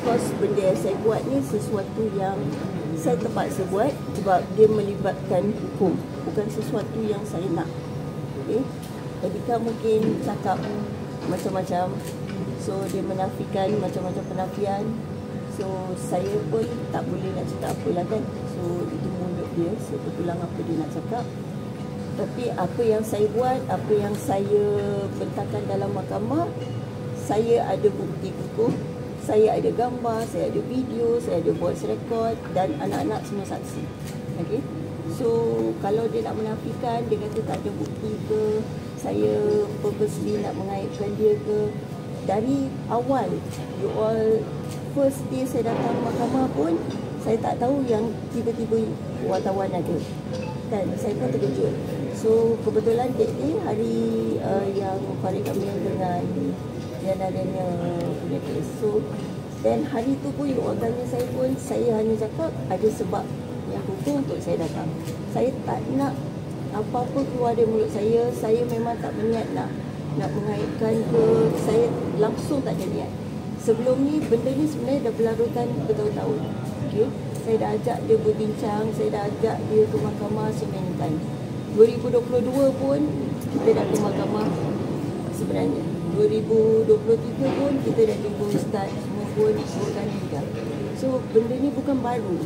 because benda yang saya buat ni sesuatu yang saya terpaksa buat sebab dia melibatkan hukum, bukan sesuatu yang saya nak. Okay? Etika mungkin cakap macam-macam, so dia menafikan macam-macam penafian, so saya pun tak boleh nak cakap apalah kan. So itu mulut dia, saya terpulang apa dia nak cakap. Tapi apa yang saya buat, apa yang saya bentangkan dalam mahkamah, saya ada bukti kukuh, saya ada gambar, saya ada video, saya ada voice record dan anak-anak semua saksi. Okay? So kalau dia nak menafikan, dia kata tak ada bukti ke, saya purposely nak mengaitkan dia ke, dari awal, you all first day saya datang mahkamah pun saya tak tahu yang tiba-tiba wartawan ada. Kan, saya pun terkejut. So kebetulan date ni hari yang Farid Kamil dengan Diana punya kes. So dan hari tu pun you all tanya saya pun, saya hanya cakap ada sebab yang hukum untuk saya datang. Saya tak nak apa-apa keluar dari mulut saya. Saya memang tak berniat nak mengaitkan ke, saya langsung tak ada niat. Sebelum ni benda ni sebenarnya dah berlarutan bertahun-tahun. Okay? Saya dah ajak dia berbincang, saya dah ajak dia ke mahkamah seminggu. 2022 pun kita dah ke mahkamah sebenarnya. 2023 pun kita dah jumpa ustaz semua pun bukan juga. So benda ni bukan baru.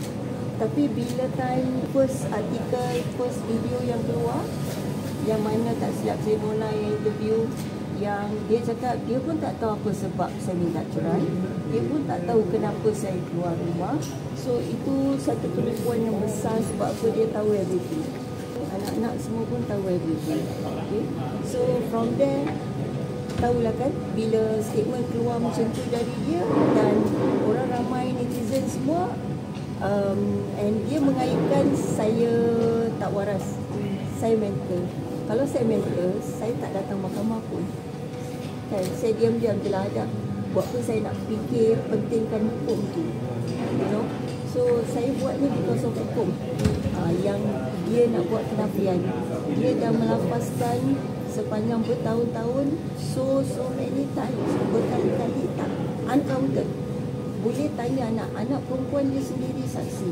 Tapi bila time first artikel, first video yang keluar, yang mana tak silap saya Nona yang interview, yang dia cakap dia pun tak tahu apa sebab saya minta cerai, dia pun tak tahu kenapa saya keluar rumah. So itu satu penipuan yang besar sebab apa, dia tahu everything. Anak-anak semua pun tahu everything. Okay? So from there, tahulah kan, bila statement keluar macam tu dari dia dan orang ramai netizen semua, and dia mengaitkan saya tak waras, saya mental. Kalau saya mental, saya tak datang mahkamah pun. Kan, saya diam-diam je lah ada. Buat apa saya nak fikir pentingkan hukum tu, you know. So saya buat ni because of hukum. Yang dia nak buat penafian, dia dah melafazkan sepanjang bertahun-tahun, so many times, berkali-kali, tak uncounted. Boleh tanya anak perempuan dia sendiri saksi.